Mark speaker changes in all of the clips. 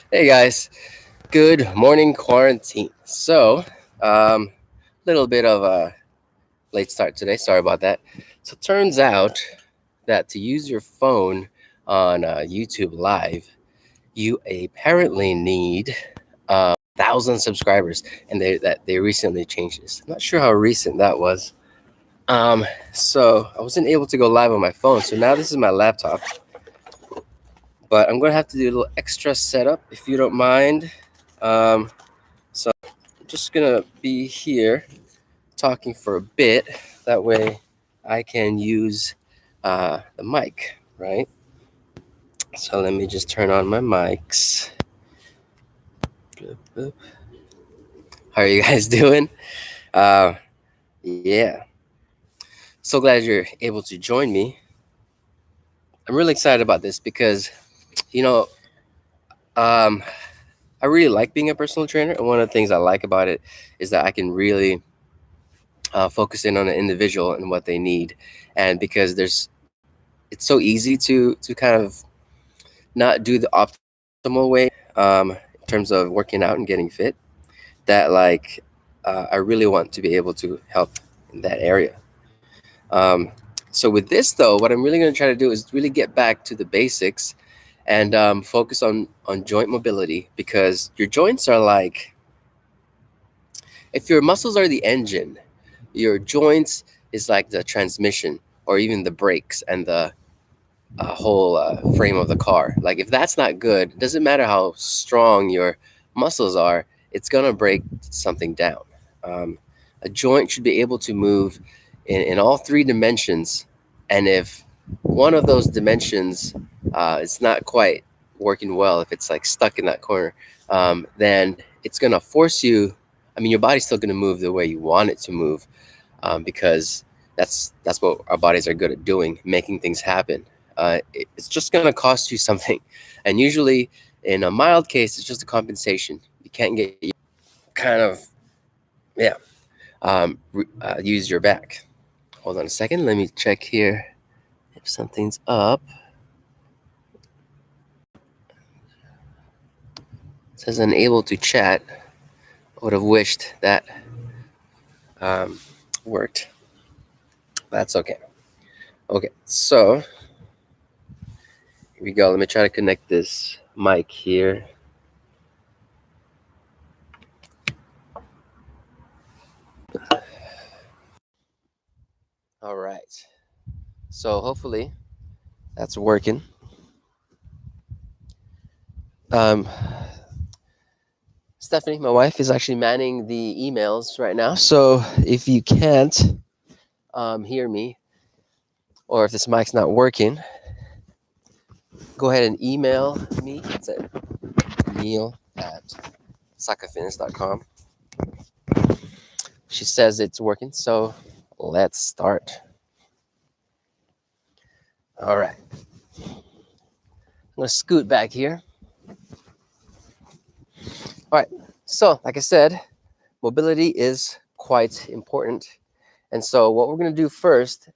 Speaker 1: Hey guys, good morning quarantine. Um, little bit of a late start today. Sorry about that. So, it turns out that to use your phone on YouTube Live, you apparently need 1,000 subscribers, and they recently changed this. I'm not sure how recent that was. So I wasn't able to go live on my phone. So now this is my laptop, but I'm gonna have to do a little extra setup if you don't mind. Um, so I'm just gonna be here talking for a bit. That way I can use the mic, right? So let me just turn on my mics. Boop, boop. How are you guys doing? Uh, yeah. So glad you're able to join me. I'm really excited about this because, you know, um, I really like being a personal trainer. And one of the things I like about it is that I can really focus in on an individual and what they need. And because it's so easy to kind of not do the optimal way in terms of working out and getting fit, that like I really want to be able to help in that area. Um, so with this though, what I'm really going to try to do is really get back to the basics and focus on joint mobility, because your joints are like, if your muscles are the engine, your joints is like the transmission or even the brakes and the whole frame of the car. Like if that's not good, it doesn't matter how strong your muscles are, it's gonna break something down. Um, a joint should be able to move in all three dimensions, and if one of those dimensions is not quite working well, if it's like stuck in that corner, then it's gonna force you. I mean, your body's still gonna move the way you want it to move, because that's what our bodies are good at doing, making things happen. It's just going to cost you something, and usually, in a mild case, it's just a compensation. You can't get kind of yeah use your back. Hold on a second. Let me check here if something's up. It says unable to chat. I would have wished that um, worked. That's okay. Okay, so here we go. Let me try to connect this mic here. All right. So hopefully that's working. Um, Stephanie, my wife, is actually manning the emails right now. So if you can't hear me, or if this mic's not working, go ahead and email me. It's at neil@sakafitness.com. She says it's working. So let's start. All right. I'm going to scoot back here. All right. So, like I said, mobility is quite important. And so, what we're going to do first,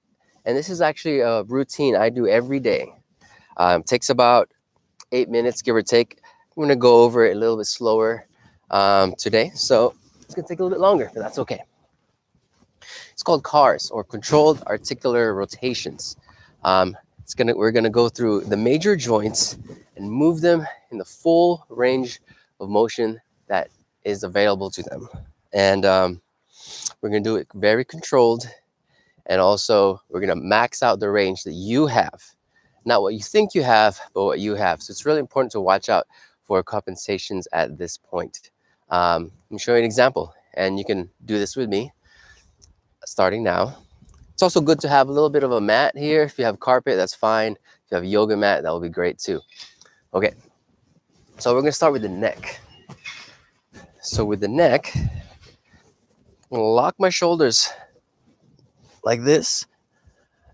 Speaker 1: and this is actually a routine I do every day, takes about 8 minutes, give or take. I'm going to go over it a little bit slower today. So, it's going to take a little bit longer, but that's okay. It's called CARs, or controlled articular rotations. We're gonna go through the major joints and move them in the full range of motion that is available to them. And we're gonna do it very controlled, and also we're gonna max out the range that you have. Not what you think you have, but what you have. So it's really important to watch out for compensations at this point. Let me show you an example, and you can do this with me starting now. It's also good to have a little bit of a mat here. If you have carpet, that's fine. If you have a yoga mat, that will be great too. Okay, so we're gonna start with the neck. So with the neck, I'm gonna lock my shoulders like this,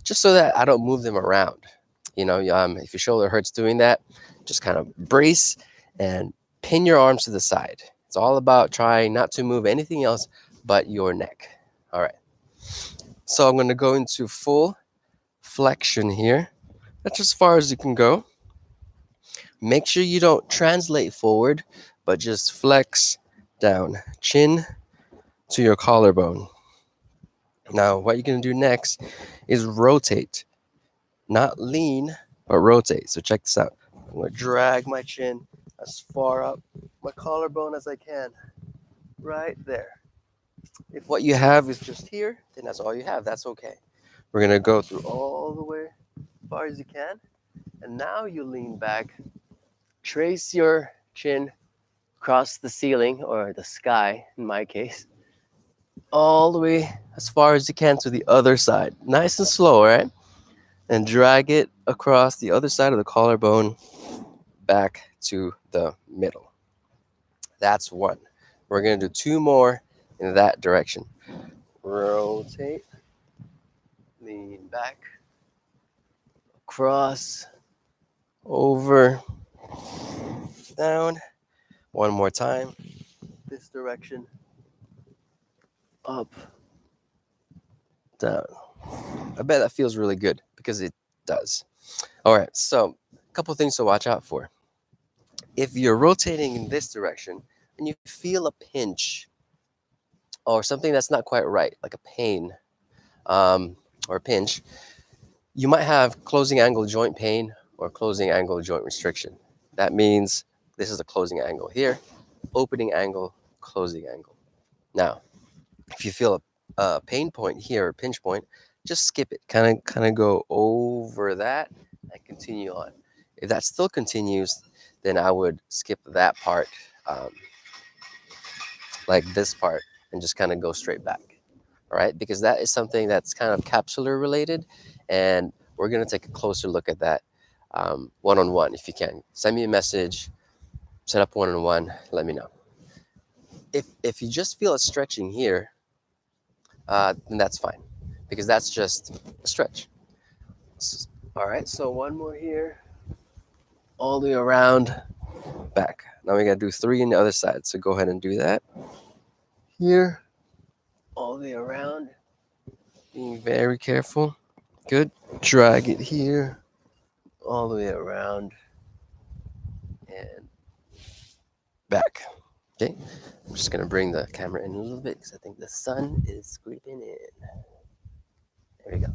Speaker 1: just so that I don't move them around. You know, if your shoulder hurts doing that, just kind of brace and pin your arms to the side. It's all about trying not to move anything else but your neck. All right. So I'm going to go into full flexion here. That's as far as you can go. Make sure you don't translate forward, but just flex down. Chin to your collarbone. Now, what you're going to do next is rotate. Not lean, but rotate. So check this out. I'm going to drag my chin as far up my collarbone as I can. Right there. If what you have is just here, then that's all you have. That's okay. We're going to go through all the way as far as you can. And now you lean back. Trace your chin across the ceiling, or the sky in my case, all the way as far as you can to the other side. Nice and slow, right? And drag it across the other side of the collarbone back to the middle. That's one. We're going to do two more in that direction. Rotate, lean back, across, over, down. One more time. This direction, up, down. I bet that feels really good because it does. All right, so a couple things to watch out for. If you're rotating in this direction and you feel a pinch or something that's not quite right, like a pain or a pinch, you might have closing angle joint pain or closing angle joint restriction. That means this is a closing angle here, opening angle, closing angle. Now, if you feel a pain point here or pinch point, just skip it. Kind of go over that and continue on. If that still continues, then I would skip that part, like this part, and just kind of go straight back. All right, because that is something that's kind of capsular related, and we're going to take a closer look at that one-on-one. If you can, send me a message, set up one-on-one, let me know. If you just feel a stretching here, then that's fine, because that's just a stretch. All right, so one more here, all the way around, back. Now we got to do three on the other side, so go ahead and do that. Here, all the way around, being very careful. Good. Drag it here, all the way around, and back. Okay, I'm just gonna bring the camera in a little bit because I think the sun is creeping in. There we go.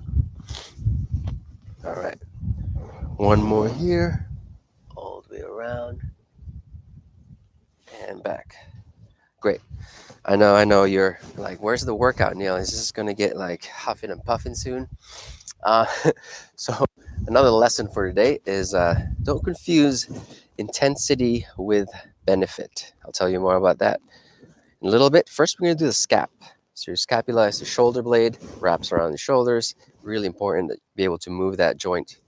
Speaker 1: All right, one more here, all the way around, and back. Great. I know you're like, where's the workout, Neil? Is this gonna get like huffing and puffing soon? Uh, so another lesson for today is don't confuse intensity with benefit. I'll tell you more about that in a little bit. First, we're going to do the scap. So your scapula is the shoulder blade, wraps around the shoulders. Really important to be able to move that joint.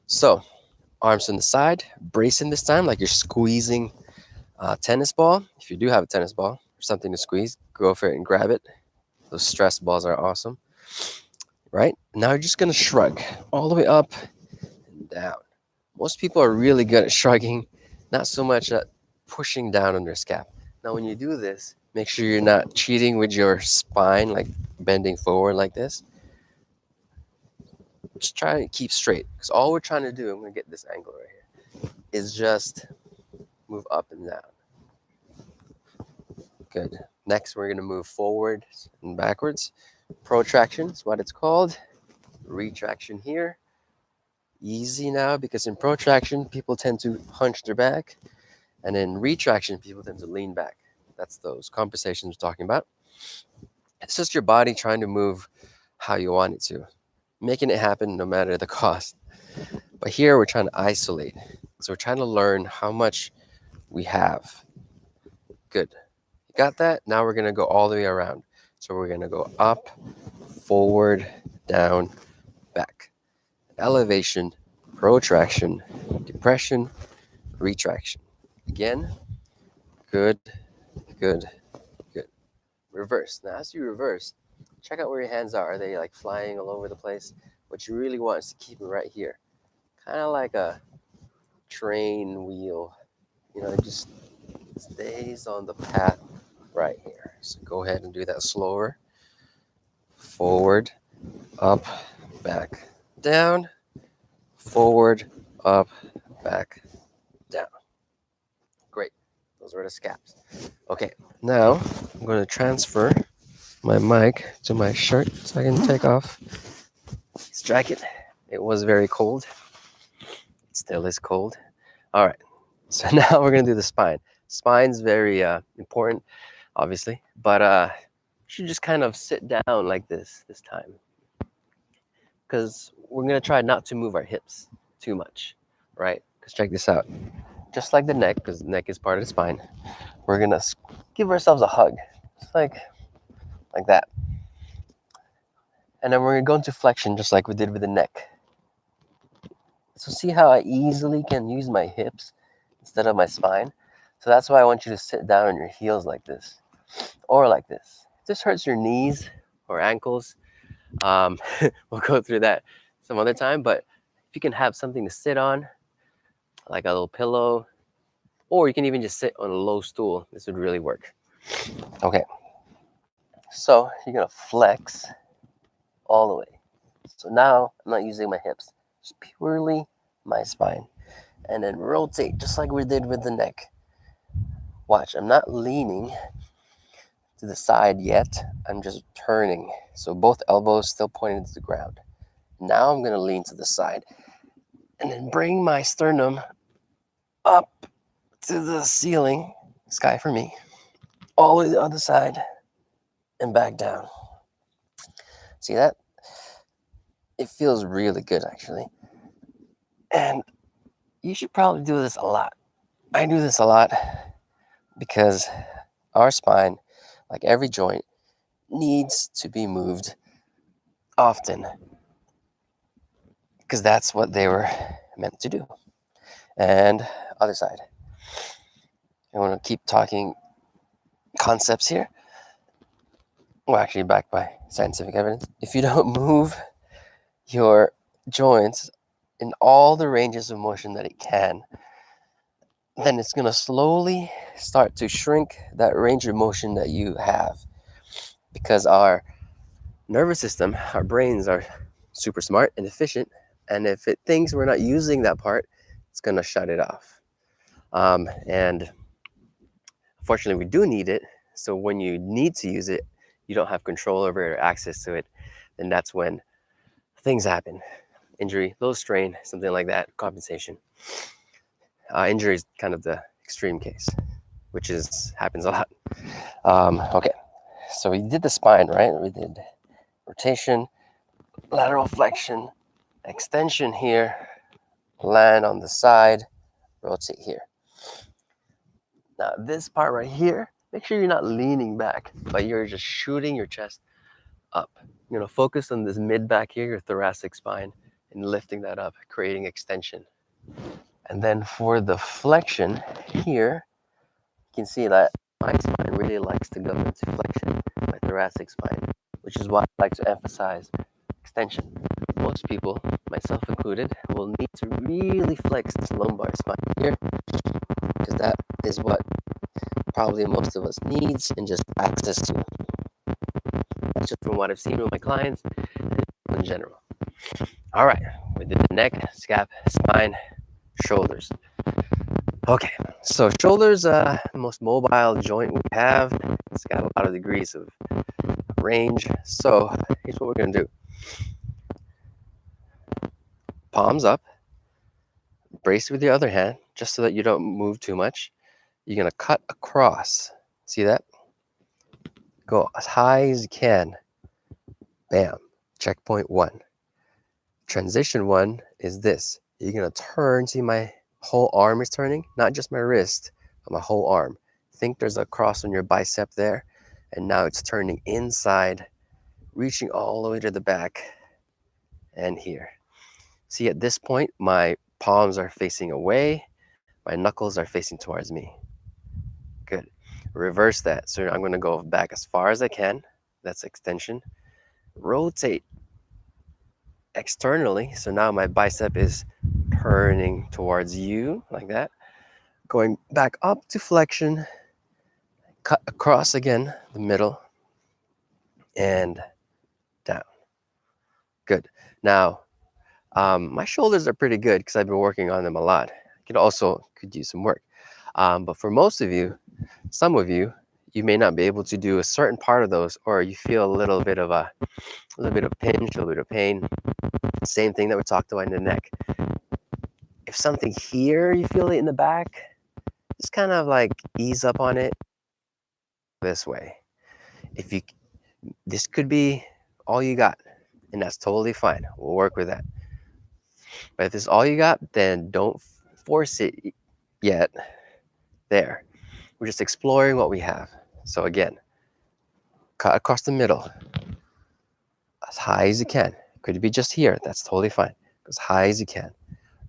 Speaker 1: So arms on the side, bracing this time like you're squeezing a tennis ball. If you do have a tennis ball or something to squeeze, go for it and grab it. Those stress balls are awesome. Right? Now you're just going to shrug all the way up and down. Most people are really good at shrugging, not so much at pushing down on their scap. Now, when you do this, make sure you're not cheating with your spine, like bending forward like this. Just try to keep straight, because all we're trying to do, I'm going to get this angle right here, is just move up and down. Good. Next, we're going to move forward and backwards. Protraction is what it's called. Retraction here. Easy now, because in protraction, people tend to hunch their back. And in retraction, people tend to lean back. That's those compensations we're talking about. It's just your body trying to move how you want it to, making it happen no matter the cost. But here we're trying to isolate. So we're trying to learn how much we have. Good. You got that? Now we're going to go all the way around. So we're going to go up, forward, down, back. Elevation, protraction, depression, retraction. Again, good, good, good. Reverse. Now, as you reverse, check out where your hands are. Are they like flying all over the place? What you really want is to keep it right here. Kind of like a train wheel. You know, it just stays on the path right here. So go ahead and do that slower. Forward, up, back, down. Forward, up, back, Those were the scaps. Okay, now I'm going to transfer my mic to my shirt so I can take off this jacket. It was very cold. It still is cold. All right, so now we're going to do the spine. Spine's very important, obviously, but you should just kind of sit down like this time, because we're going to try not to move our hips too much, right? Because check this out. Just like the neck, because the neck is part of the spine, we're going to give ourselves a hug, just like that. And then we're going to go into flexion just like we did with the neck. So see how I easily can use my hips instead of my spine? So that's why I want you to sit down on your heels like this, or like this. If this hurts your knees or ankles, we'll go through that some other time. But if you can have something to sit on, like a little pillow, or you can even just sit on a low stool, this would really work. Okay, so you're gonna flex all the way. So now I'm not using my hips, it's purely my spine. And then rotate just like we did with the neck. Watch, I'm not leaning to the side yet, I'm just turning. So both elbows still pointing to the ground. Now I'm gonna lean to the side and then bring my sternum up to the ceiling, sky for me, all the way to the other side and back down. See that? It feels really good actually. And you should probably do this a lot. I do this a lot because our spine, like every joint, needs to be moved often, because that's what they were meant to do. And other side. I want to keep talking concepts here. Well, actually backed by scientific evidence. If you don't move your joints in all the ranges of motion that it can, then it's going to slowly start to shrink that range of motion that you have, because our nervous system, our brains are super smart and efficient, and if it thinks we're not using that part, it's going to shut it off. And unfortunately, we do need it. So when you need to use it, you don't have control over it or access to it, then that's when things happen. Injury, low strain, something like that, compensation. Injury is kind of the extreme case, which happens a lot. Okay, so we did the spine, right? We did rotation, lateral flexion, extension here, land on the side, rotate here. Now this part right here, make sure you're not leaning back, but you're just shooting your chest up. You're gonna focus on this mid back here, your thoracic spine, and lifting that up, creating extension. And then for the flexion here, you can see that my spine really likes to go into flexion, my thoracic spine, which is why I like to emphasize extension. Most people, myself included, will need to really flex this lumbar spine here, because that is what probably most of us needs and just access to. That's just from what I've seen with my clients and in general. All right, we did the neck, scap, spine, shoulders. Okay, so shoulders, the most mobile joint we have. It's got a lot of degrees of range. So here's what we're gonna do. Palms up, brace with your other hand, just so that you don't move too much. You're gonna cut across. See that? Go as high as you can. Bam. Checkpoint 1. Transition 1 is this. You're gonna turn. See, my whole arm is turning, not just my wrist, but my whole arm. Think there's a cross on your bicep there, and now it's turning inside, reaching all the way to the back and here. See, at this point, my palms are facing away, my knuckles are facing towards me. Good. Reverse that. So I'm going to go back as far as I can. That's extension. Rotate externally. So now my bicep is turning towards you like that. Going back up to flexion. Cut across again, the middle, and down. Good. Now, my shoulders are pretty good because I've been working on them a lot. Could use some work. But for most of you, some of you, you may not be able to do a certain part of those, or you feel a little bit of pinch, a little bit of pain. Same thing that we talked about in the neck. If something here, you feel it in the back, just kind of like ease up on it this way. If you, this could be all you got, and that's totally fine. We'll work with that. But if this is all you got, then don't force it yet. There. We're just exploring what we have. So again, cut across the middle as high as you can. Could be just here. That's totally fine. As high as you can.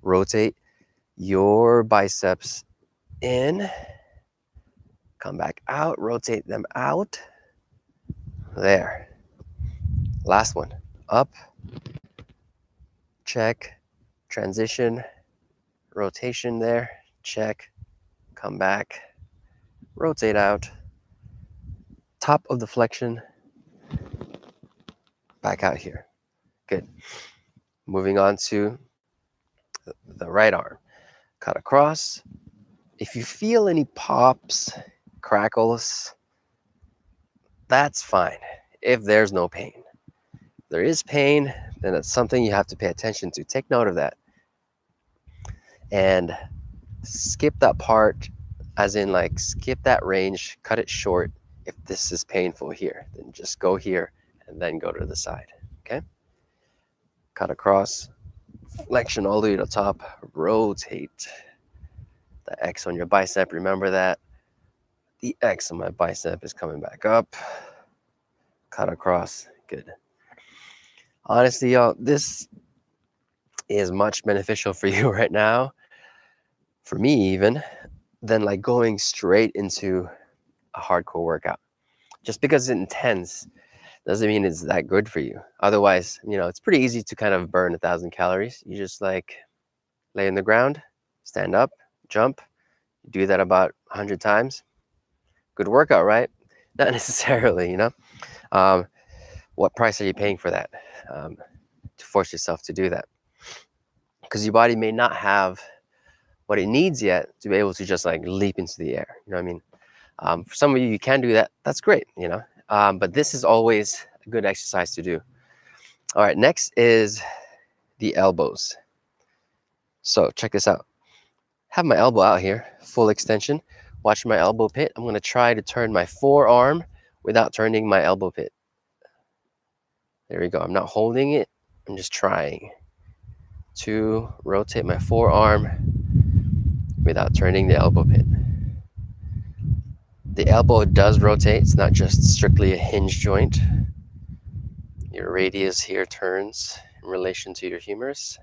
Speaker 1: Rotate your biceps in. Come back out. Rotate them out. There. Last one. Up. Check. Transition. Rotation there. Check. Come back. Rotate out. Top of the flexion. Back out here. Good. Moving on to the right arm. Cut across. If you feel any pops, crackles, that's fine. If there's no pain. If there is pain, then it's something you have to pay attention to. Take note of that. And skip that part, as in like skip that range, cut it short. If this is painful here, then just go here and then go to the side. Okay? Cut across, flexion all the way to the top, rotate. The X on your bicep, remember that. The X on my bicep is coming back up. Cut across, good. Honestly, y'all, this is much beneficial for you right now, for me even, than like going straight into a hardcore workout. Just because it's intense doesn't mean it's that good for you. Otherwise, it's pretty easy to kind of burn 1,000 calories. You just like lay on the ground, stand up, jump. You do that about 100 times. Good workout, right? Not necessarily, What price are you paying for that? To force yourself to do that? Because your body may not have what it needs yet to be able to just like leap into the air. You know what I mean? For some of you can do that. That's great, But this is always a good exercise to do. All right, next is the elbows. So check this out. Have my elbow out here, full extension. Watch my elbow pit. I'm going to try to turn my forearm without turning my elbow pit. There we go. I'm not holding it. I'm just trying to rotate my forearm without turning the elbow pit. The elbow does rotate. It's not just strictly a hinge joint. Your radius here turns in relation to your humerus.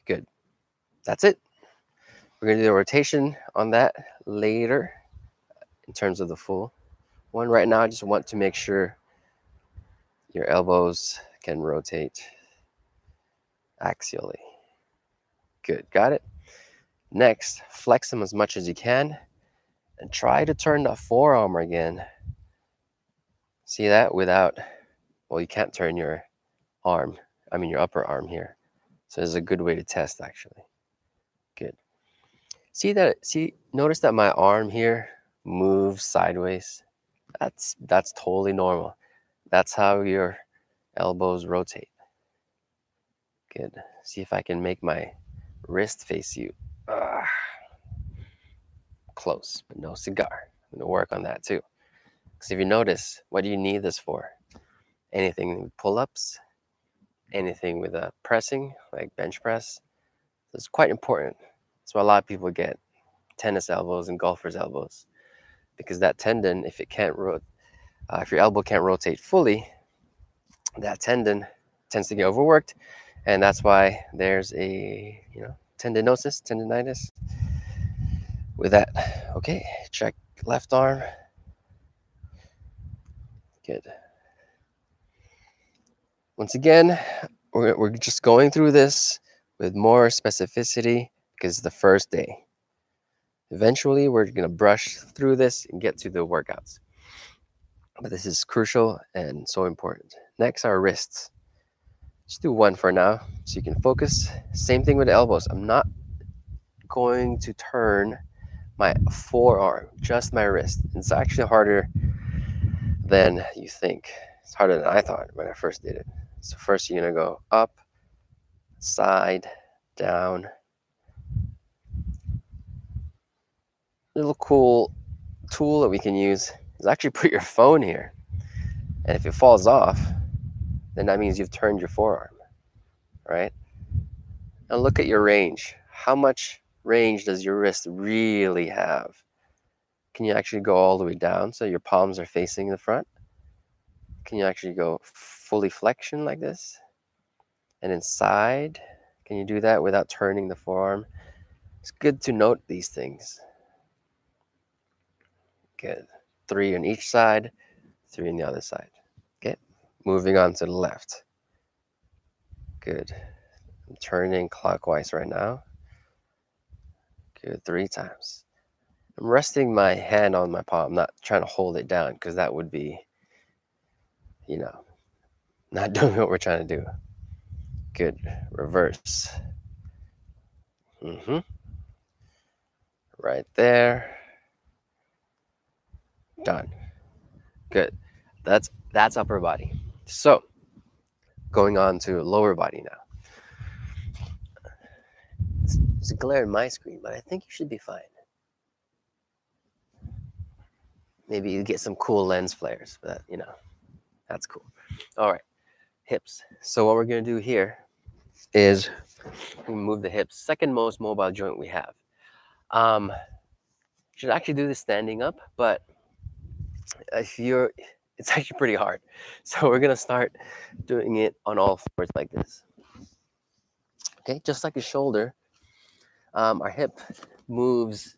Speaker 1: Good. That's it. We're going to do a rotation on that later in terms of the full one. Right now, I just want to make sure your elbows can rotate axially. Good. Got it? Next, flex them as much as you can and try to turn the forearm again. See that? You can't turn your your upper arm here. So this is a good way to test actually. Good. Notice that my arm here moves sideways. That's totally normal. That's how your elbows rotate. Good. See if I can make my wrist face you. Close, but no cigar. I'm gonna work on that too. Because if you notice, what do you need this for? Anything with pull-ups, anything with pressing, like bench press. It's quite important. That's why a lot of people get tennis elbows and golfer's elbows, because that tendon, if your elbow can't rotate fully, that tendon tends to get overworked, and that's why there's a tendinitis with that. Okay, check left arm. Good. Once again, we're just going through this with more specificity because it's the first day. Eventually, we're going to brush through this and get to the workouts. But this is crucial and so important. Next, our wrists. Just do one for now so you can focus. Same thing with the elbows. I'm not going to turn my forearm, just my wrist. It's actually harder than you think. It's harder than I thought when I first did it. So first you're gonna go up, side, down. Little cool tool that we can use is actually put your phone here. And if it falls off, then that means you've turned your forearm, right? Now look at your range. How much range does your wrist really have? Can you actually go all the way down so your palms are facing the front? Can you actually go fully flexion like this? And inside, can you do that without turning the forearm? It's good to note these things. Good. 3 on each side, 3 on the other side. Okay, moving on to the left. Good. I'm turning clockwise right now. Good, 3 times. I'm resting my hand on my palm, not trying to hold it down because that would be, not doing what we're trying to do. Good. Reverse. Right there. Done. Good. That's upper body. So, going on to lower body now. There's a glare in my screen, but I think you should be fine. Maybe you get some cool lens flares, but that's cool. All right, hips. So what we're gonna do here is move the hips. Second most mobile joint we have. Should actually do this standing up, but it's actually pretty hard. So we're gonna start doing it on all fours like this. Okay, just like a shoulder, our hip moves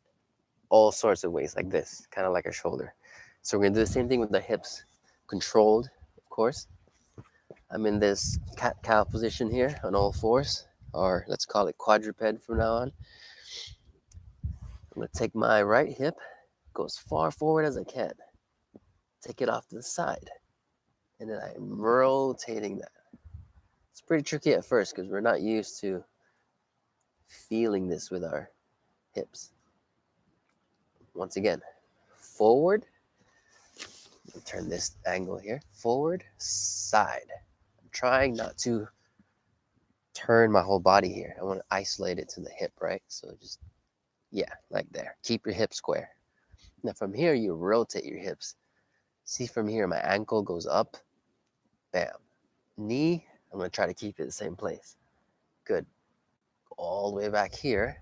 Speaker 1: all sorts of ways like this, kind of like a shoulder. So we're gonna do the same thing with the hips, controlled, of course. I'm in this cat-cow position here on all fours, or let's call it quadruped from now on. I'm gonna take my right hip, go as far forward as I can. Take it off to the side, and then I'm rotating that. It's pretty tricky at first because we're not used to feeling this with our hips. Once again, forward. Turn this angle here. Forward, side. I'm trying not to turn my whole body here. I want to isolate it to the hip, right? So just, like there. Keep your hip square. Now from here, you rotate your hips. See from here, my ankle goes up. Bam. Knee, I'm going to try to keep it the same place. Good. All the way back here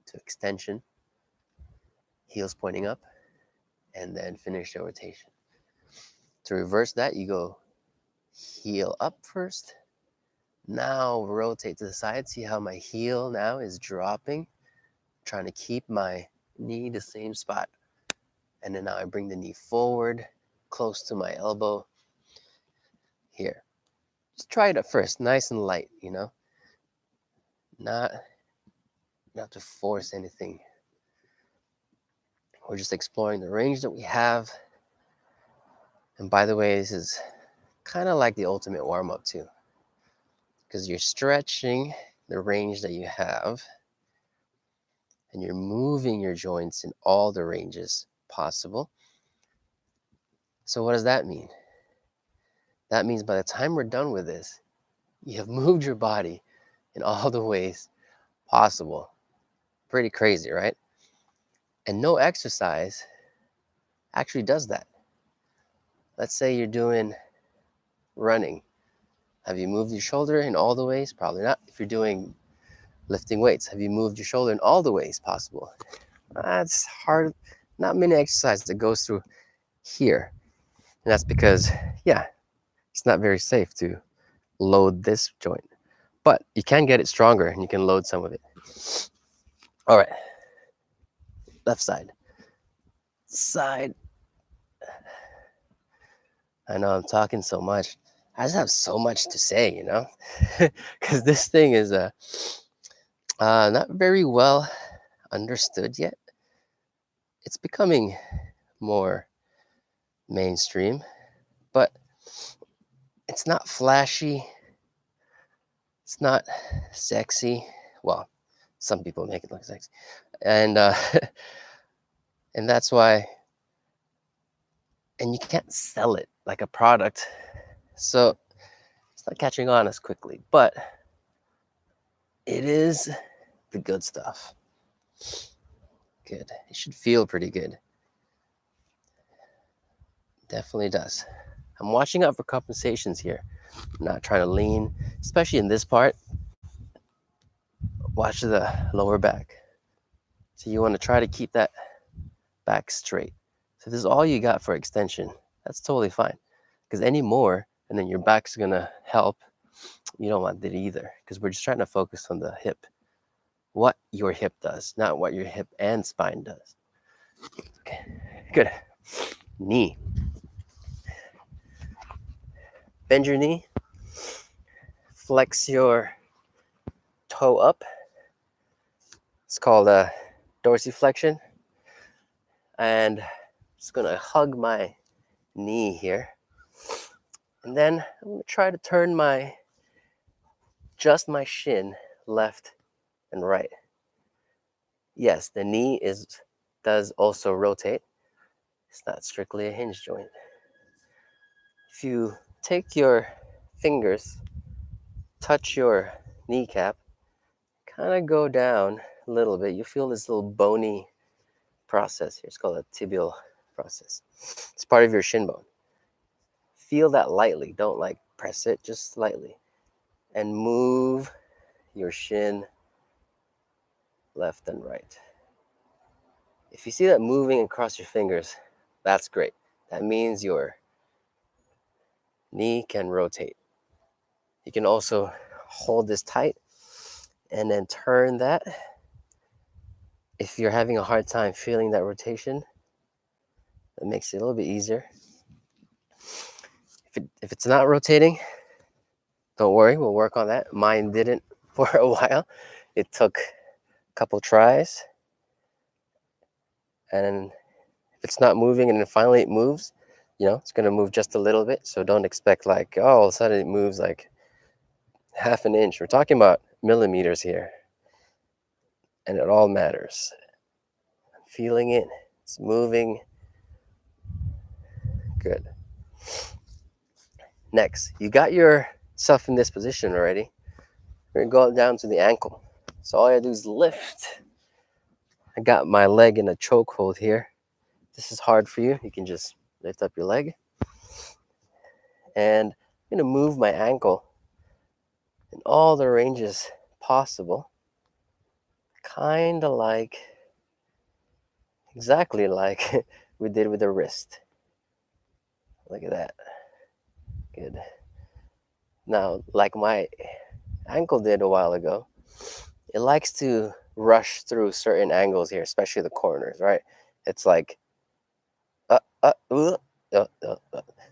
Speaker 1: to extension. Heels pointing up. And then finish the rotation. To reverse that, you go heel up first. Now rotate to the side. See how my heel now is dropping? Trying to keep my knee the same spot. And then now I bring the knee forward, close to my elbow. Here. Just try it at first, nice and light, Not to force anything. We're just exploring the range that we have. And by the way, this is kind of like the ultimate warm-up too. Because you're stretching the range that you have. And you're moving your joints in all the ranges possible. So what does that mean? That means by the time we're done with this, you have moved your body in all the ways possible. Pretty crazy, right? And no exercise actually does that. Let's say you're doing running. Have you moved your shoulder in all the ways? Probably not. If you're doing lifting weights, have you moved your shoulder in all the ways possible? That's hard. Not many exercises that goes through here. And that's because, it's not very safe to load this joint. But you can get it stronger and you can load some of it. All right. Left side. Side. I know I'm talking so much. I just have so much to say, because this thing is not very well understood yet. It's becoming more mainstream, but it's not flashy. It's not sexy. Well, Some people make it look sexy. And and that's why, and you can't sell it like a product. So it's not catching on as quickly, but it is the good stuff. Good. It should feel pretty good. Definitely does. I'm watching out for compensations here. I'm not trying to lean, especially in this part. Watch the lower back. So you want to try to keep that back straight. So if this is all you got for extension, that's totally fine. Because any more, and then your back's gonna help, you don't want that either. Because we're just trying to focus on the hip. What your hip does, not what your hip and spine does. Okay, good. Knee. Bend your knee. Flex your toe up. It's called a dorsiflexion. And I'm just gonna hug my knee here. And then I'm gonna try to turn just my shin left and right. Yes, the knee does also rotate. It's not strictly a hinge joint. If you take your fingers, touch your kneecap, kind of go down a little bit, you feel this little bony process here. It's called a tibial process. It's part of your shin bone. Feel that lightly. Don't like press it, just lightly. And move your shin left and right. If you see that moving across your fingers, that's great. That means your knee can rotate. You can also hold this tight and then turn that. If you're having a hard time feeling that rotation, that makes it a little bit easier. If it's not rotating, don't worry, we'll work on that. Mine didn't for a while. It took a couple tries. And if it's not moving and then finally it moves, it's going to move just a little bit. So don't expect like, oh, all of a sudden it moves like half an inch. We're talking about millimeters here. And it all matters. I'm feeling it. It's moving. Good. Next, you got yourself in this position already. We're going to go down to the ankle. So all I do is lift. I got my leg in a chokehold here. This is hard for you. You can just lift up your leg. And I'm going to move my ankle in all the ranges possible. Kind of exactly like we did with the wrist. Look at that. Good. Now, like my ankle did a while ago, it likes to rush through certain angles here, especially the corners, right? It's like,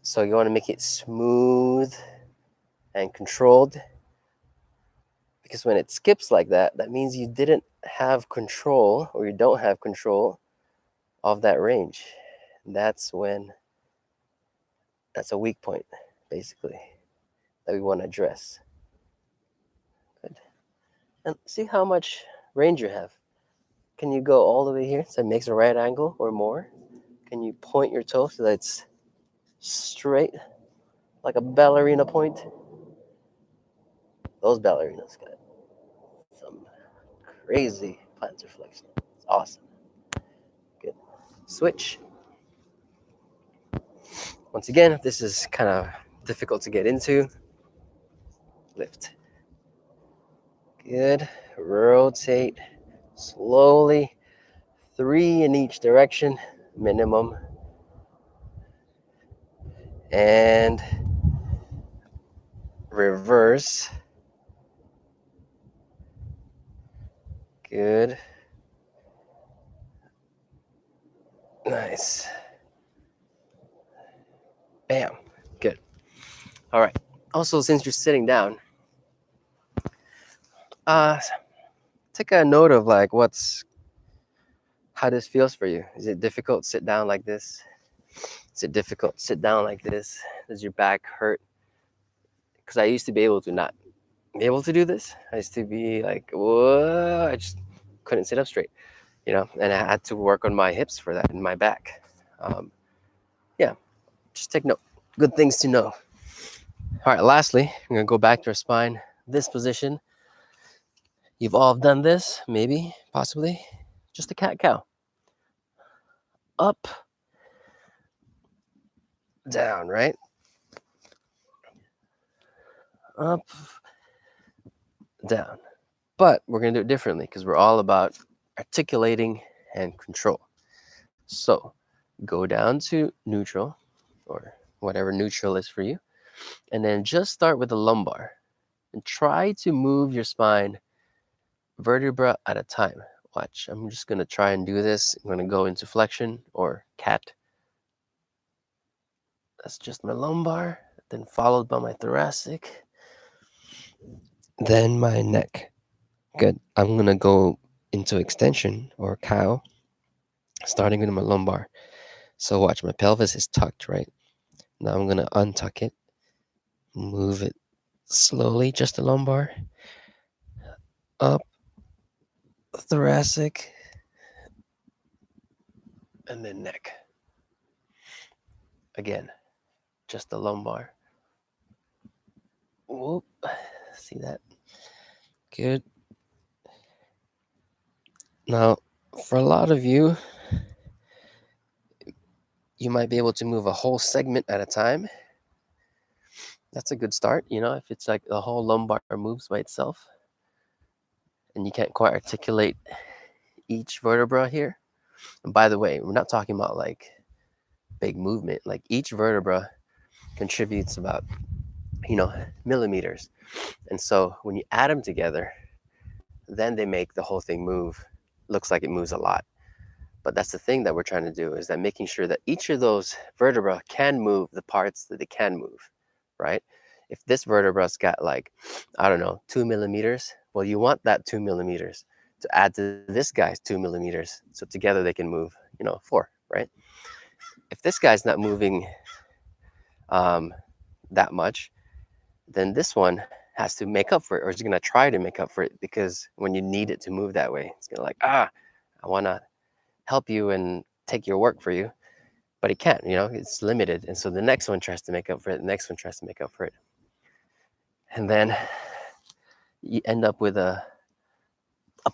Speaker 1: So you want to make it smooth and controlled. Because when it skips like that, that means you didn't have control, or you don't have control of that range. That's a weak point, basically, that we want to address. Good. And see how much range you have. Can you go all the way here so it makes a right angle or more? Can you point your toe so that it's straight, like a ballerina point? Those ballerinas got some crazy plantar flexion. It's awesome. Good. Switch. Once again, if this is kind of difficult to get into, lift. Good. Rotate slowly. 3 in each direction, minimum. And reverse. Good. Nice. Bam. Good. All right. Also, since you're sitting down, take a note of like how this feels for you. Is it difficult to sit down like this? Is it difficult to sit down like this? Does your back hurt? Because I used to be able to not able to do this. I used to be like, whoa, I just couldn't sit up straight, and I had to work on my hips for that and my back. Yeah, just take note. Good things to know. All right, lastly, I'm going to go back to our spine. This position, you've all done this, maybe, possibly. Just a cat cow. Up, down, right? Up, down. But we're going to do it differently because we're all about articulating and control. So go down to neutral, or whatever neutral is for you, and then just start with the lumbar and try to move your spine vertebra at a time. Watch, I'm just going to try and do this. I'm going to go into flexion or cat. That's just my lumbar, then followed by my thoracic, then my neck. Good. I'm going to go into extension or cow, starting with my lumbar. So watch, my pelvis is tucked, right? Now I'm going to untuck it, move it slowly, just the lumbar, up, thoracic, and then neck. Again, just the lumbar. Whoop. See that? Good. Now, for a lot of you, you might be able to move a whole segment at a time. That's a good start, if it's like the whole lumbar moves by itself and you can't quite articulate each vertebra here. And by the way, we're not talking about like big movement. Like each vertebra contributes about, millimeters. And so when you add them together, then they make the whole thing move. Looks like it moves a lot. But that's the thing that we're trying to do, is that making sure that each of those vertebra can move the parts that they can move, right? If this vertebra's got like, I don't know, 2 millimeters, well, you want that 2 millimeters to add to this guy's 2 millimeters. So together they can move, 4, right? If this guy's not moving that much, then this one has to make up for it, or it's going to try to make up for it, because when you need it to move that way, it's going to like, I want to help you and take your work for you, but it can't, it's limited. And so the next one tries to make up for it, the next one tries to make up for it. And then you end up with a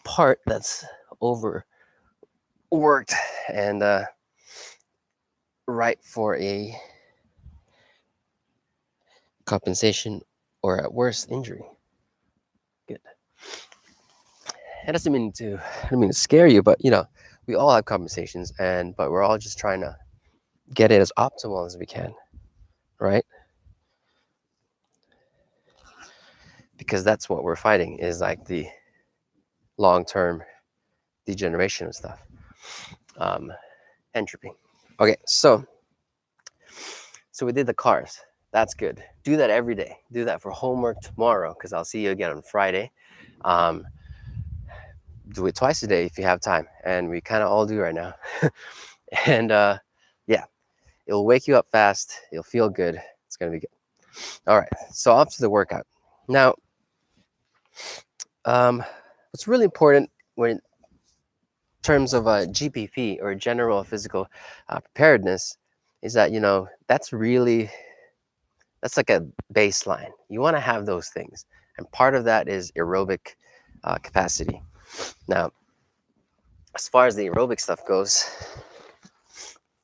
Speaker 1: part that's overworked and ripe for a compensation, or at worst, injury. Good. It doesn't mean to, I don't mean to scare you, but we all have compensations, but we're all just trying to get it as optimal as we can, right? Because that's what we're fighting, is like the long-term degeneration of stuff, entropy. Okay, so we did the cars. That's good. Do that every day. Do that for homework tomorrow, because I'll see you again on Friday. Do it twice a day if you have time, and we kind of all do right now. And yeah, it'll wake you up fast. You'll feel good. It's gonna be good. All right, so off to the workout. Now, what's really important in terms of GPP, or general physical preparedness, is that that's like a baseline. You want to have those things, and part of that is aerobic capacity. Now, as far as the aerobic stuff goes,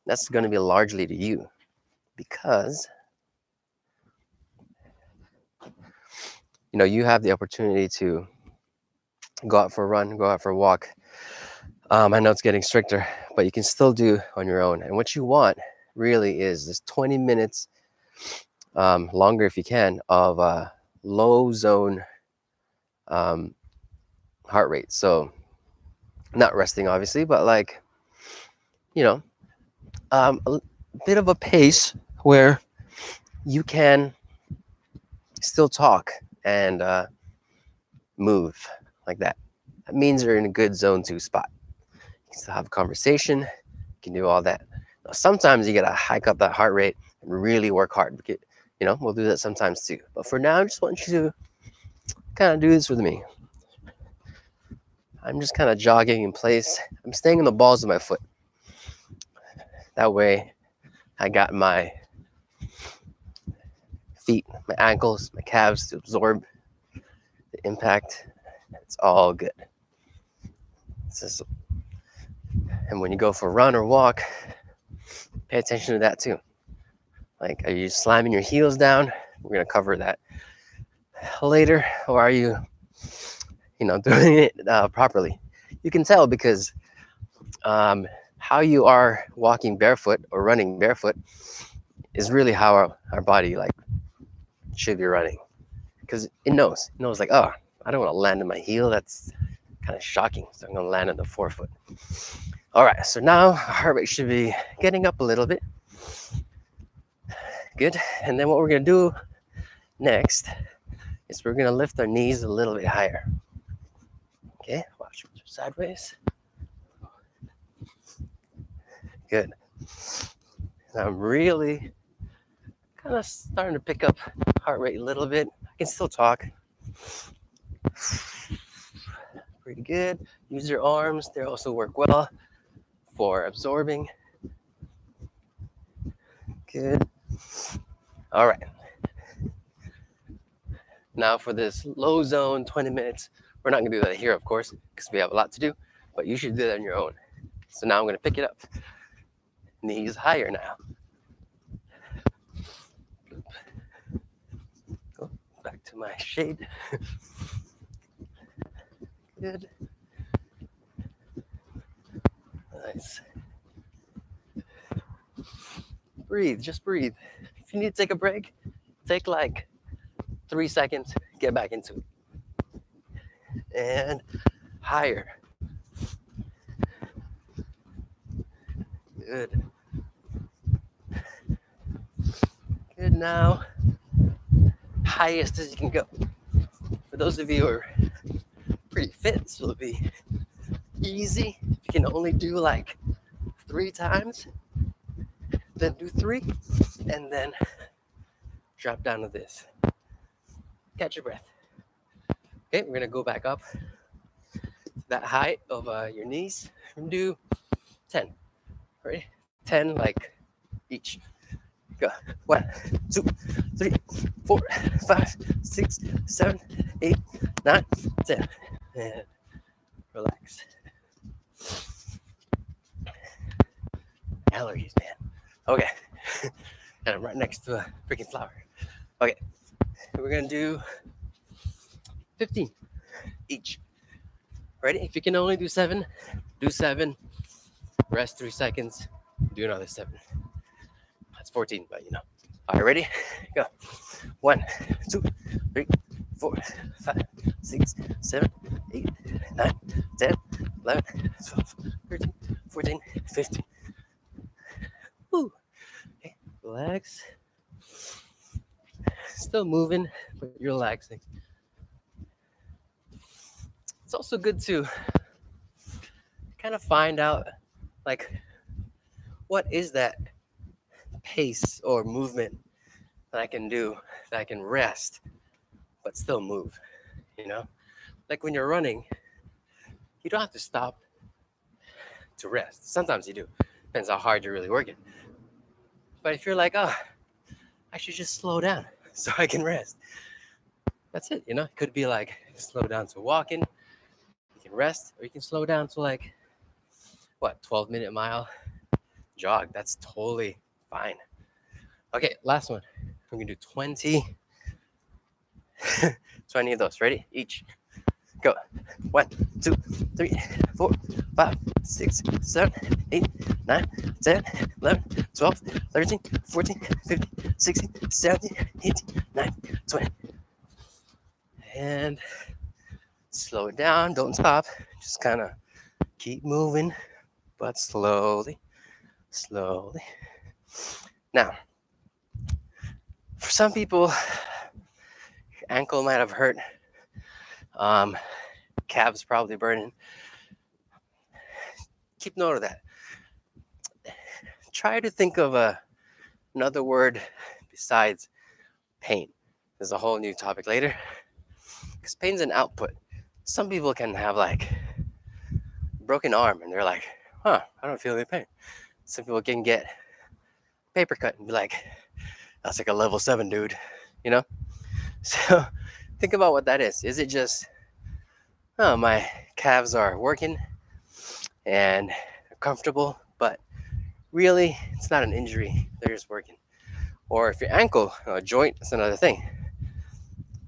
Speaker 1: that's going to be largely to you, because you have the opportunity to go out for a run, go out for a walk. I know it's getting stricter, but you can still do on your own. And what you want really is this 20 minutes, longer if you can, of low zone heart rate. So not resting, obviously, but like, a bit of a pace where you can still talk and move like that. That means you're in a good zone 2 spot. You can still have a conversation. You can do all that. Now, sometimes you gotta hike up that heart rate and really work hard. We'll do that sometimes too. But for now, I just want you to kind of do this with me. I'm just kind of jogging in place. I'm staying on the balls of my foot. That way I got my feet, my ankles, my calves to absorb the impact. It's all good. And when you go for a run or walk, pay attention to that too. Like, are you slamming your heels down? We're going to cover that later. Or are you, doing it properly? You can tell because how you are walking barefoot or running barefoot is really how our body should be running. Because it knows like, oh, I don't want to land on my heel. That's kind of shocking. So I'm going to land on the forefoot. All right, so now our heart rate should be getting up a little bit. Good. And then what we're going to do next is we're going to lift our knees a little bit higher. Okay, watch sideways. Good. And I'm really kind of starting to pick up heart rate a little bit. I can still talk. Pretty good. Use your arms. They also work well for absorbing. Good. All right. Now for this low zone 20 minutes, we're not going to do that here, of course, because we have a lot to do, but you should do that on your own. So now I'm going to pick it up. Knees higher now. Oh, back to my shade. Good. Nice. Breathe, just breathe. If you need to take a break, take like 3 seconds, get back into it. And higher. Good. Good now. Highest as you can go. For those of you who are pretty fit, this will be easy. If you can only do like 3 times, then do 3, and then drop down to this. Catch your breath. Okay, we're gonna go back up to that height of your knees. We're gonna do 10. Ready? 10 like each. Go. 1, 2, 3, 4, 5, 6, 7, 8, 9, 10. And relax. Allergies, man. Okay. And I'm right next to a freaking flower. Okay. We're gonna do 15 each. Ready? If you can only do 7, do 7. Rest 3 seconds. Do another 7. That's 14, but All right, ready? Go. 1, 2, 3, 4, 5, 6, 7, 8, 9, 10, 11, 12, 13, 14, 15. Woo. Okay, relax. Still moving, but you're relaxing. It's also good to kind of find out, what is that pace or movement that I can do, that I can rest, but still move, Like when you're running, you don't have to stop to rest. Sometimes you do. Depends how hard you're really working. But if you're like, oh, I should just slow down so I can rest. That's it, It could be like slow down to walking. You can rest, or you can slow down to 12-minute mile jog. That's totally fine. Okay, last one. We're gonna do 20. 20 of those. Ready? Each. Go. 1, 2, 3, 4, 5, 6, 7, 8, 9, 10, 11, 12, 13, 14, 15, 16, 17, 18, 19, 20. And slow it down. Don't stop. Just kind of keep moving, but slowly. Slowly. Now, for some people, your ankle might have hurt. Calves probably burning. Keep note of that. Try to think of another word besides pain. There's a whole new topic later. Because pain's an output. Some people can have like broken arm and they're like, huh, I don't feel any pain. Some people can get paper cut and be like, that's like a level 7, dude. You know? So think about what that is. Is it just, oh, my calves are working and they're comfortable, but really, it's not an injury. They're just working. Or if your ankle or joint, that's another thing.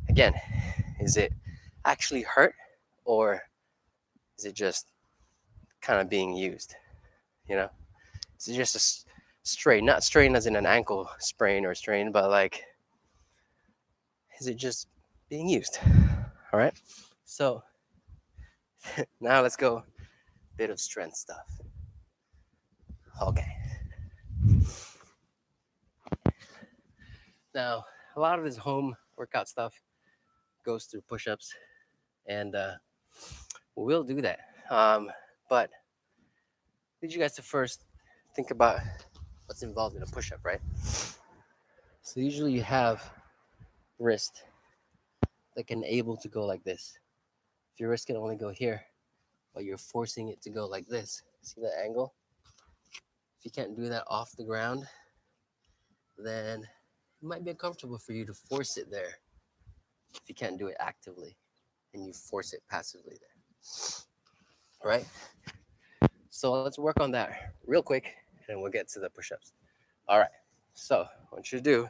Speaker 1: Again, is it actually hurt or is it just kind of being used? You know, is it just a strain? Not strain as in an ankle sprain or strain, but like, is it just being used? All right. So now let's go bit of strength stuff. Okay. Now a lot of this home workout stuff goes through push-ups, and we'll do that. But need you guys to first think about what's involved in a push-up, right? So usually you have wrist that can able to go like this. If your wrist can only go here, but you're forcing it to go like this, see that angle? If you can't do that off the ground, then it might be uncomfortable for you to force it there. If you can't do it actively and you force it passively there, right? So let's work on that real quick and we'll get to the push-ups. All right. So what I want you to do,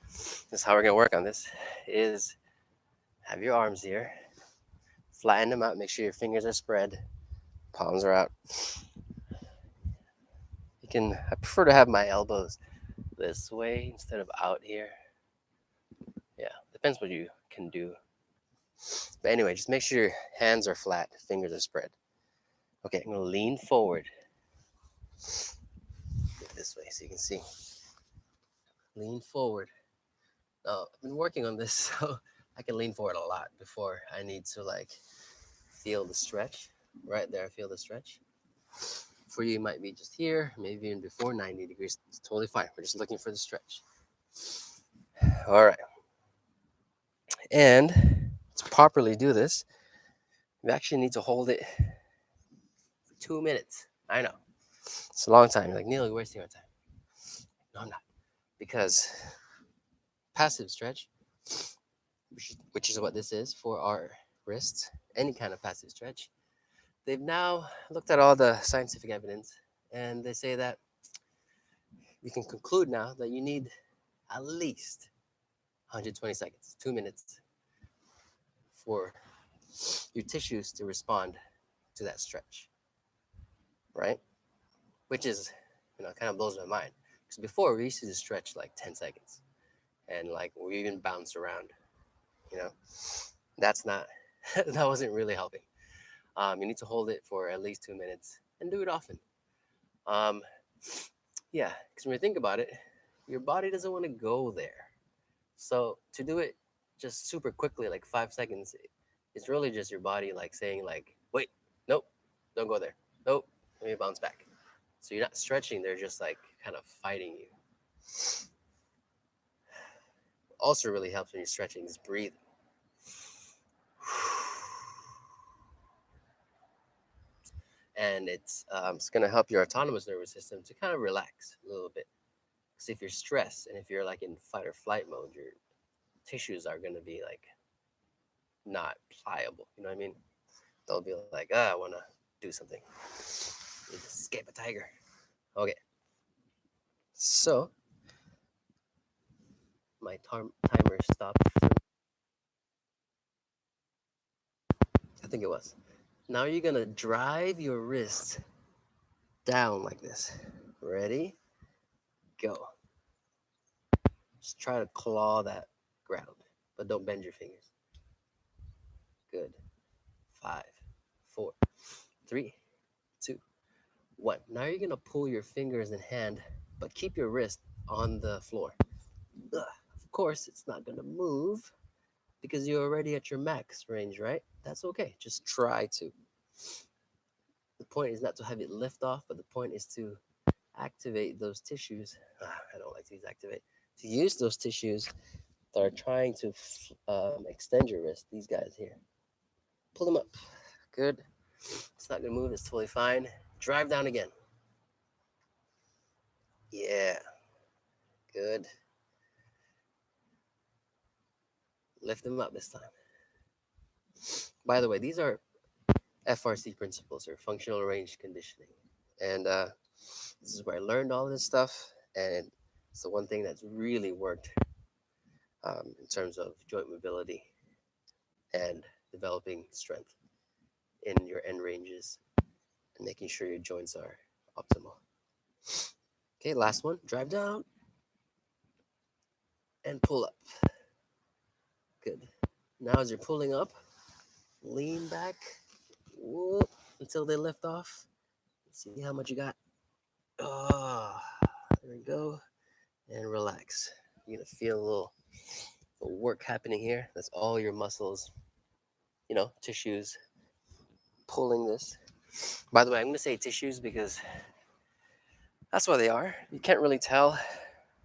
Speaker 1: this is how we're gonna work on this, is have your arms here, flatten them out, make sure your fingers are spread, palms are out. I prefer to have my elbows this way instead of out here. Yeah, depends what you can do. But anyway, just make sure your hands are flat, fingers are spread. Okay, I'm gonna lean forward. This way so you can see. Lean forward. Now, I've been working on this so I can lean forward a lot before I need to like feel the stretch. Right there, feel the stretch. For you, it might be just here, maybe even before 90 degrees. It's totally fine. We're just looking for the stretch. All right. And to properly do this, you actually need to hold it for 2 minutes. I know. It's a long time. You're like, Neil, you're wasting our time. No, I'm not. Because passive stretch, which is what this is for our wrists, any kind of passive stretch, they've now looked at all the scientific evidence and they say that we can conclude now that you need at least 120 seconds, 2 minutes, for your tissues to respond to that stretch, right? Which is, kind of blows my mind. Because before we used to just stretch like 10 seconds and like we even bounce around, you know? That's not, that wasn't really helping. You need to hold it for at least 2 minutes and do it often. Um, yeah, because when you think about it, your body doesn't want to go there. So to do it just super quickly, like 5 seconds, it's really just your body like saying like, wait, nope, don't go there. Nope, let me bounce back. So you're not stretching, they're just like kind of fighting you. Also really helps when you're stretching is breathing. And it's going to help your autonomous nervous system to kind of relax a little bit. Because if you're stressed and if you're like in fight or flight mode, your tissues are going to be like not pliable. You know what I mean? They'll be like, I want to do something. Need to escape a tiger. Okay. So my timer stopped. I think it was. Now you're going to drive your wrist down like this. Ready? Go. Just try to claw that ground, but don't bend your fingers. Good. 5, 4, 3, 2, 1. Now you're going to pull your fingers and hand, but keep your wrist on the floor. Ugh. Of course, it's not going to move because you're already at your max range, right? That's okay. Just try to. The point is not to have it lift off, but the point is to activate those tissues. I don't like to use activate. To use those tissues that are trying to extend your wrist, these guys here, pull them up. Good. It's not gonna move. It's totally fine. Drive down again. Yeah. Good. Lift them up this time. By the way, these are FRC principles, or functional range conditioning, and this is where I learned all this stuff, and it's the one thing that's really worked in terms of joint mobility and developing strength in your end ranges and making sure your joints are optimal. Okay, last one. Drive down and pull up. Good. Now as you're pulling up, lean back, whoop, until they lift off. See how much you got. Oh, there we go. And relax. You're gonna feel a little work happening here. That's all your muscles, tissues pulling this. By the way, I'm gonna say tissues because that's what they are. You can't really tell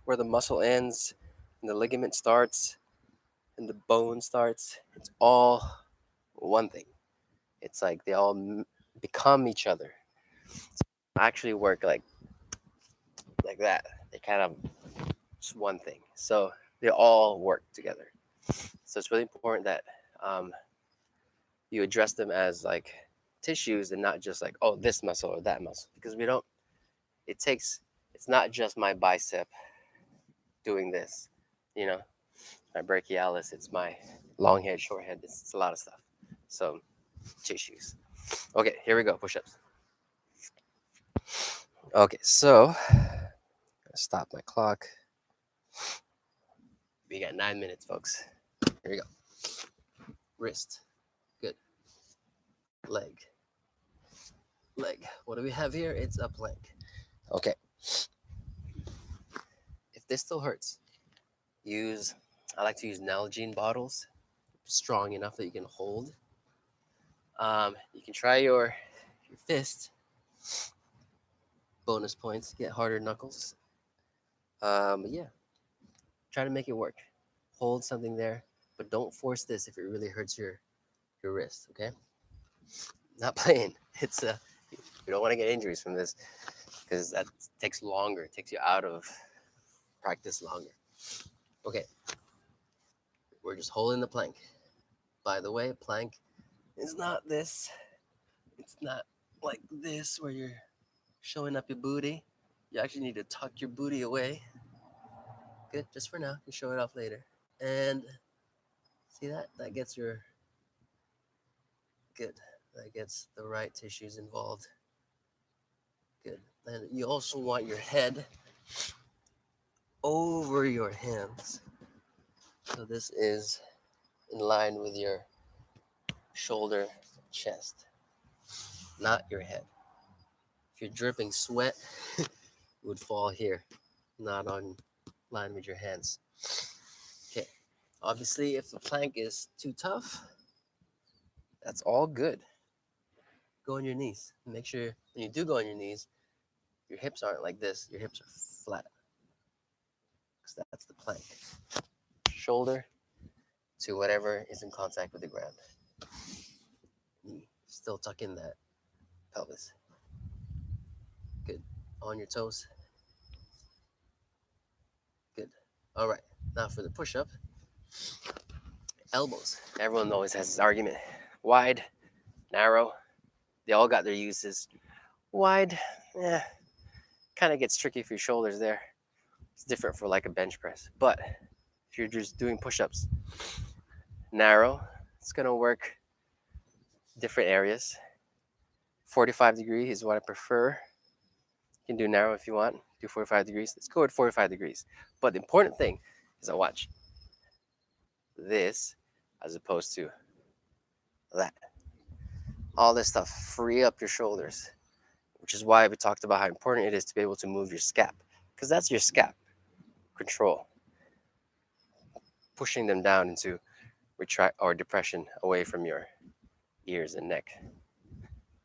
Speaker 1: where the muscle ends and the ligament starts and the bone starts. It's all one thing. It's like they all become each other. I actually work like that. They kind of just one thing. So they all work together. So it's really important that you address them as like tissues and not just like, oh, this muscle or that muscle, because we don't. It's not just my bicep doing this, my brachialis. It's my long head, short head. It's a lot of stuff. So tissues. Okay, here we go. Push-ups. Okay, so stop my clock. We got 9 minutes, folks. Here we go. Wrist. Good. Leg. What do we have here? It's a plank. Okay. If this still hurts, I like to use Nalgene bottles, strong enough that you can hold. You can try your fist. Bonus points. Get harder knuckles. Yeah. Try to make it work. Hold something there, but don't force this if it really hurts your wrist. Okay. Not playing. It's you don't want to get injuries from this because that takes longer. It takes you out of practice longer. Okay. We're just holding the plank. By the way, plank is not this. It's not like this where you're showing up your booty. You actually need to tuck your booty away. Good, just for now. You can show it off later. And see that? That gets your good. That gets the right tissues involved. Good. And you also want your head over your hands. So this is in line with your shoulder, chest, not your head. If you're dripping sweat, it would fall here, not on line with your hands. Okay. Obviously, if the plank is too tough, that's all good. Go on your knees. Make sure when you do go on your knees, your hips aren't like this. Your hips are flat. Because that's the plank. Shoulder to whatever is in contact with the ground. Knee. Still tuck in that pelvis. Good. On your toes. Good. All right. Now for the push-up. Elbows. Everyone always has this argument. Wide, narrow. They all got their uses. Wide, kind of gets tricky for your shoulders there. It's different for like a bench press. But if you're just doing push-ups, narrow, it's going to work different areas. 45 degrees is what I prefer. You can do narrow if you want. Do 45 degrees. Let's go with 45 degrees. But the important thing is I watch this as opposed to that. All this stuff, free up your shoulders, which is why we talked about how important it is to be able to move your scap, because that's your scap control, pushing them down into retract or depression away from your ears and neck,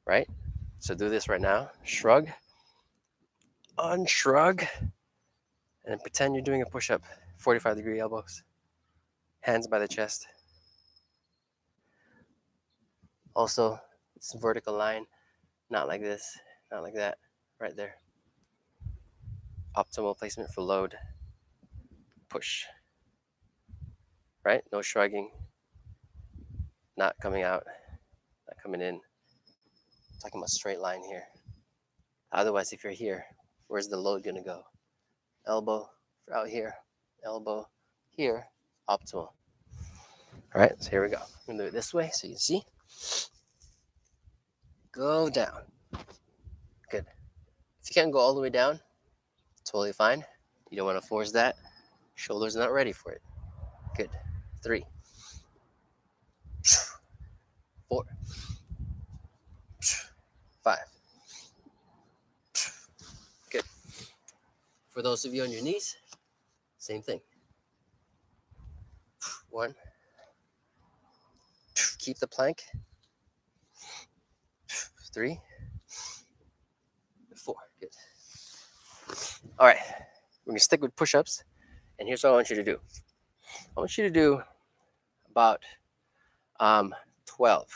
Speaker 1: right? So do this right now. Shrug, unshrug, and pretend you're doing a push-up, 45-degree elbows. Hands by the chest. Also, it's a vertical line, not like this, not like that, right there. Optimal placement for load. Push. Right? No shrugging, not coming out, not coming in. I'm talking about straight line here. Otherwise, if you're here, where's the load gonna go? Elbow out here, elbow here, optimal. All right, so here we go. I'm gonna do it this way so you can see. Go down. Good. If you can't go all the way down, totally fine. You don't want to force that. Shoulders not ready for it. Good. 3, 4, 5. Good. For those of you on your knees, same thing. 1. Keep the plank. 3, 4. Good. All right. We're gonna stick with push-ups, and here's what I want you to do. I want you to do about 12.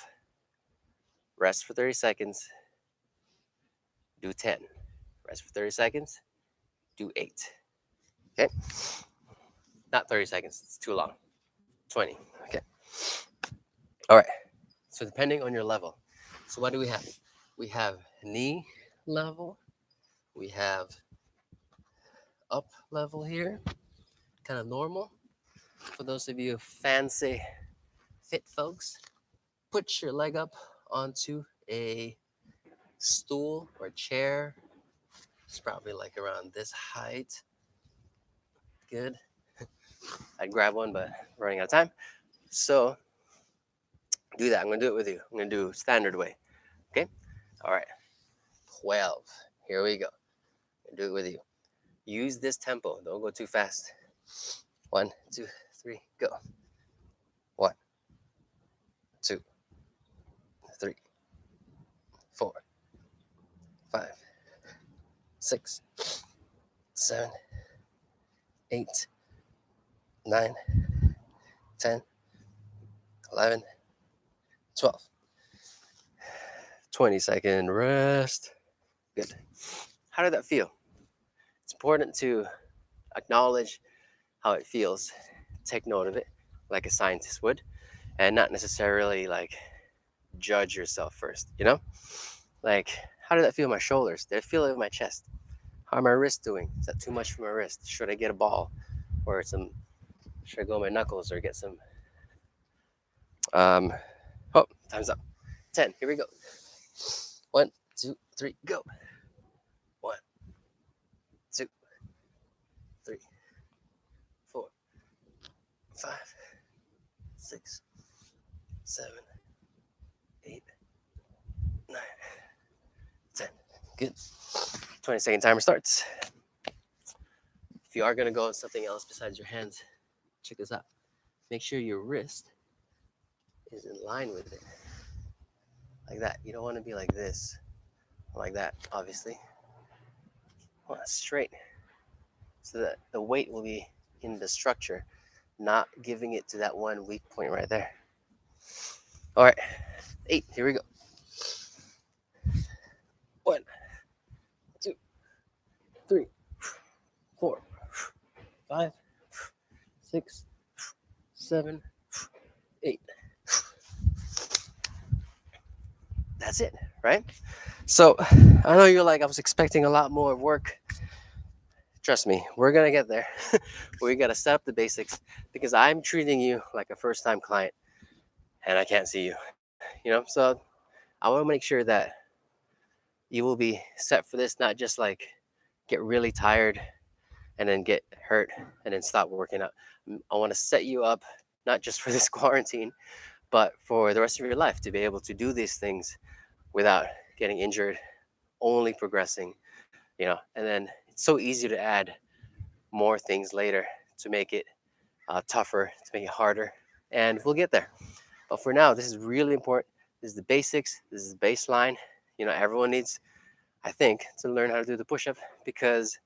Speaker 1: Rest for 30 seconds. Do 10. Rest for 30 seconds. Do 8. Okay? Not 30 seconds. It's too long. 20. Okay. All right. So depending on your level. So what do we have? We have knee level. We have up level here. Kind of normal. For those of you fancy fit folks, put your leg up onto a stool or chair. It's probably like around this height. Good. I'd grab one, but we're running out of time. So do that. I'm gonna do it with you. I'm gonna do standard way. Okay? All right. 12. Here we go. I'm gonna do it with you. Use this tempo. Don't go too fast. 1, 2, 3, go. 1, 2, 3, 4, 5, 6, 7, 8, 9, 10, 11, 12. 20-second rest. Good. How did that feel? It's important to acknowledge how it feels. Take note of it like a scientist would, and not necessarily like judge yourself first, you know? Like, how did that feel in my shoulders? Did it feel in my chest? How are my wrists doing? Is that too much for my wrist? Should I get a ball? Or should I go on my knuckles or get some, oh, time's up. 10, here we go. 1, 2, 3, go. 1, 2, 3, 4, 5, 6, 7, 8, 9, 10. Good. 20-second timer starts. If you are going to go on something else besides your hands, check this out. Make sure your wrist is in line with it. Like that. You don't want to be like this. Like that, obviously. Well, straight. So that the weight will be in the structure, not giving it to that one weak point right there. All right. 8. Here we go. 1, 2, 3, 4, 5, 6, 7, 8. That's it, right? So I know you're like, I was expecting a lot more work. Trust me, we're gonna get there. We gotta set up the basics because I'm treating you like a first-time client, and I can't see you. So I want to make sure that you will be set for this, not just like get really tired and then get hurt and then stop working out. I want to set you up not just for this quarantine, but for the rest of your life to be able to do these things without getting injured, only progressing, and then it's so easy to add more things later to make it tougher, to make it harder, and we'll get there. But for now, this is really important. This is the basics. This is the baseline. Everyone needs, I think, to learn how to do the push-up because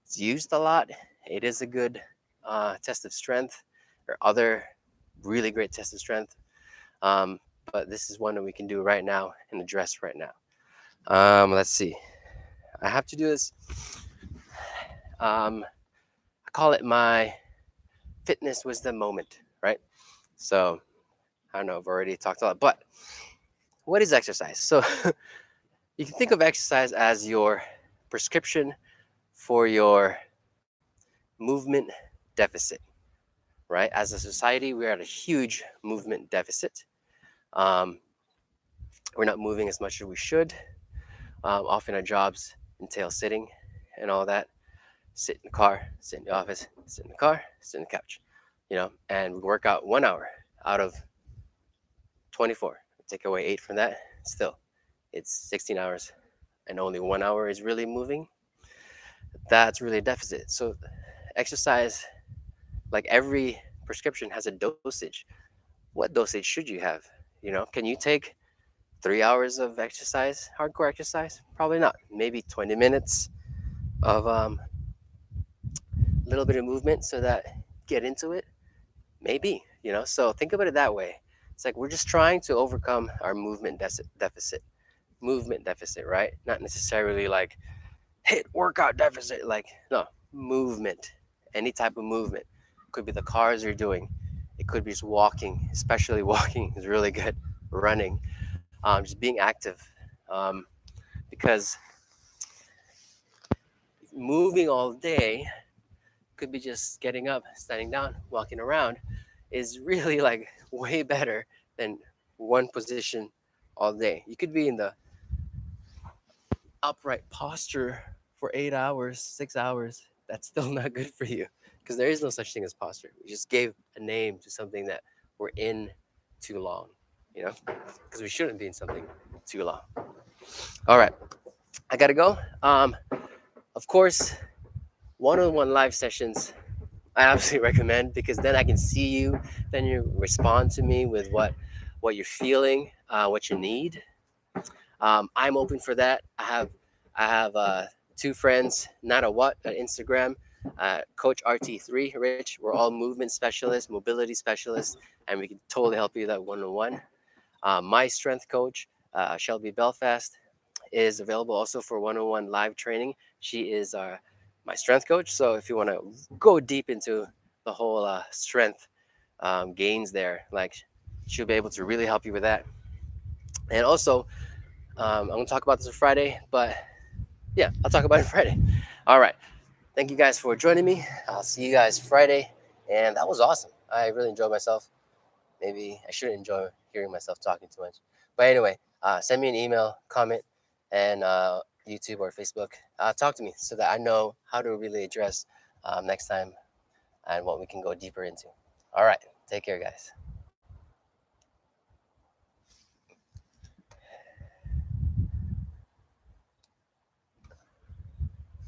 Speaker 1: it's used a lot. It is a good test of strength, or other really great tests of strength. But this is one that we can do right now and address right now. Let's see. I have to do this. I call it my fitness wisdom moment, right? So I don't know, I've already talked a lot, but what is exercise? So you can think of exercise as your prescription for your movement deficit, right? As a society, we're at a huge movement deficit. Um, we're not moving as much as we should. Often our jobs entail sitting and all that. Sit in the car, sit in the office, sit in the car, sit in the couch, and we work out 1 hour out of 24. Take away 8 from that, still, it's 16 hours, and only 1 hour is really moving. That's really a deficit. So, exercise, like every prescription, has a dosage. What dosage should you have? Can you take 3 hours of exercise, hardcore exercise? Probably not. Maybe 20 minutes of a little bit of movement so that get into it. Maybe. So think about it that way. It's like we're just trying to overcome our movement deficit, right? Not necessarily like hit workout deficit, like no, movement, any type of movement. Could be the cars you're doing, it could be just walking, especially walking is really good. Running, just being active, um, because moving all day could be just getting up, standing down, walking around, is really like way better than one position all day. You could be in the upright posture for 8 hours, 6 hours. That's still not good for you because there is no such thing as posture. We just gave a name to something that we're in too long, because we shouldn't be in something too long. All right, I gotta go. Of course, one-on-one live sessions I absolutely recommend because then I can see you. Then you respond to me with what you're feeling, what you need. I'm open for that. I have two friends, not a what, at Instagram, Coach RT3, Rich. We're all movement specialists, mobility specialists, and we can totally help you that one-on-one. My strength coach, Shelby Belfast, is available also for one-on-one live training. She is my strength coach. So if you want to go deep into the whole strength gains there, like she'll be able to really help you with that. And also, I'm going to talk about this on Friday, but yeah, I'll talk about it Friday. All right. Thank you guys for joining me. I'll see you guys Friday. And that was awesome. I really enjoyed myself. Maybe I shouldn't enjoy hearing myself talking too much. But anyway, send me an email, comment, and YouTube or Facebook. Talk to me so that I know how to really address next time and what we can go deeper into. All right. Take care, guys.